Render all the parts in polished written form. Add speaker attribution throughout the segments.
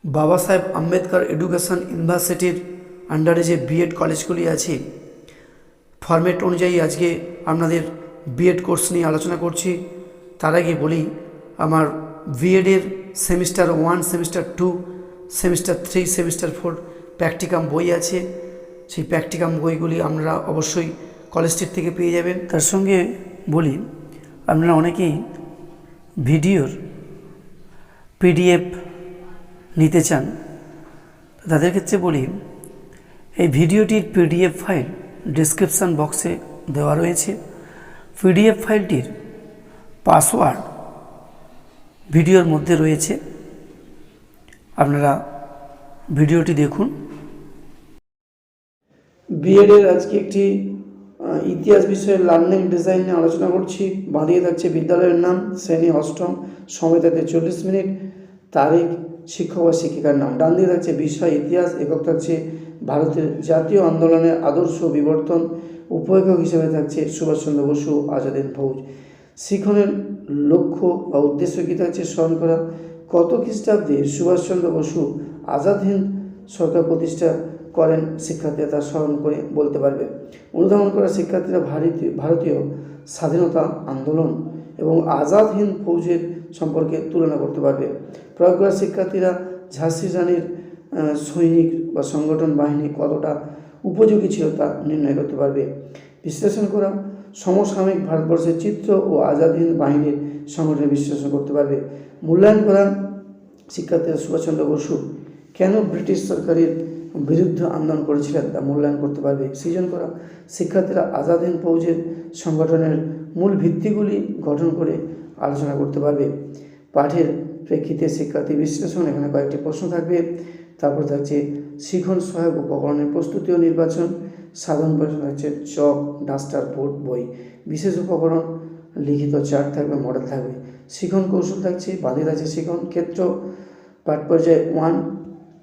Speaker 1: বাবা সাহেব আম্বেদকর এডুকেশন ইউনিভার্সিটির আন্ডারে যে বিএড কলেজগুলি আছে, ফরম্যাট অনুযায়ী আজকে আপনাদের বিএড কোর্স নিয়ে আলোচনা করছি। তার আগে বলি, আমার বিএডের semester 1, semester 2, semester 3, semester 4 practicum বই আছে। সেই প্র্যাকটিকাম বইগুলি আপনারা অবশ্যই কলেজটির থেকে পেয়ে যাবেন। তার সঙ্গে বলি, আপনারা অনেকেই ভিডিওর পিডিএফ নিতে চান, তাদের ক্ষেত্রে বলি, এই ভিডিওটির পিডিএফ ফাইল ডেসক্রিপশান বক্সে দেওয়া রয়েছে। পিডিএফ ফাইলটির পাসওয়ার্ড ভিডিওর মধ্যে রয়েছে, আপনারা ভিডিওটি দেখুন। বিএডের আজকে একটি ইতিহাস বিষয়ের লার্নিং ডিজাইন নিয়ে আলোচনা করছি। বাঁধিয়ে থাকছে বিদ্যালয়ের নাম, শ্রেণী অষ্টম, সময় থাকছে 40 মিনিট, তারিখ, শিক্ষক বা শিক্ষিকার নাম। ডান দিকে থাকছে বিষয় ইতিহাস, একক থাকছে ভারতের জাতীয় আন্দোলনের আদর্শ বিবর্তন, উপেক্ষক হিসেবে থাকছে সুভাষচন্দ্র বসু, আজাদ হিন্দ ফৌজ। শিক্ষণের লক্ষ্য বা উদ্দেশ্য কী থাকছে স্মরণ করা। কত খ্রিস্টাব্দে সুভাষচন্দ্র বসু আজাদ হিন্দ সরকার প্রতিষ্ঠা করেন, শিক্ষার্থীরা তা স্মরণ করে বলতে পারবে। অনুধাবন করা শিক্ষার্থীরা ভারতীয় স্বাধীনতা আন্দোলন এবং আজাদ হিন্দ ফৌজের সম্পর্কে তুলনা করতে পারবে। প্রয়োগ করা শিক্ষার্থীরা ঝাঁসি রানীর সৈনিক বা সংগঠন বাহিনী কতটা উপযোগী ছিল তা নির্ণয় করতে পারবে। বিশ্লেষণ করা সমসাময়িক ভারতবর্ষের চিত্র ও আজাদ হিন্দ বাহিনীর সংগঠনের বিশ্লেষণ করতে পারবে। মূল্যায়ন করা শিক্ষার্থীরা সুভাষচন্দ্র বসু কেন ব্রিটিশ সরকারের বিরুদ্ধে আন্দোলন করেছিলেন তা মূল্যায়ন করতে পারবে। সৃজন করা শিক্ষার্থীরা আজাদ হিন্দ ফৌজের সংগঠনের মূল ভিত্তিগুলি গঠন করে আলোচনা করতে পারবে। পাঠের প্রেক্ষিতে শিক্ষার্থী বিশ্লেষণ, এখানে কয়েকটি প্রশ্ন থাকবে। তারপর থাকছে শিখন সহায়ক উপকরণের প্রস্তুতি ও নির্বাচন। সাধারণ প্রশ্ন থাকছে চক, ডাস্টার, বোর্ড, বই। বিশেষ উপকরণ, লিখিত চার্ট থাকবে, মডেল থাকবে। শিখন কৌশল থাকছে, বাঁধিয়ে থাকছে শিখন ক্ষেত্র। পাঠ পর্যায়ে 1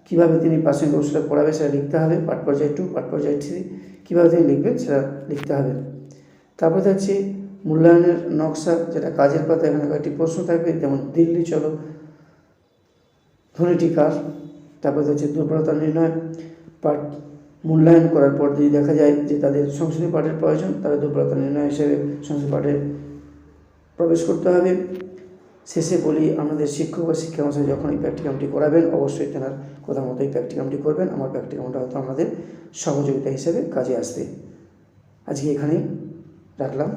Speaker 1: কীভাবে তিনি প্রাসঙ্গিক কৌশলে পড়াবে সেটা লিখতে হবে। পাঠ পর্যায়ে 2, পাঠ পর্যায়ে 3 কীভাবে তিনি লিখবেন সেটা লিখতে হবে। তারপরে থাকছে মূল্যায়নের নকশা, যেটা কাজের পাতা। এখানে কয়েকটি প্রশ্ন থাকবে, যেমন দিল্লি চলো, ধ্বনিটি কার। তারপরে হচ্ছে দুর্বলতা নির্ণয়। পাঠ মূল্যায়ন করার পর যদি দেখা যায় যে তাদের সংস্কৃতি পাঠের প্রয়োজন, তাহলে দুর্বলতা নির্ণয় হিসেবে সংস্কৃতি পাঠে প্রবেশ করতে হবে। শেষে বলি, আমাদের শিক্ষক বা শিক্ষামশাই যখন এই প্র্যাকটিকামটি করাবেন, অবশ্যই তেনার কথা মতো এই প্র্যাকটিকামটি করবেন। আমার প্র্যাকটিকামটা হয়তো আমাদের সহযোগিতা হিসেবে কাজে আসবে। আজকে এখানেই রাখলাম।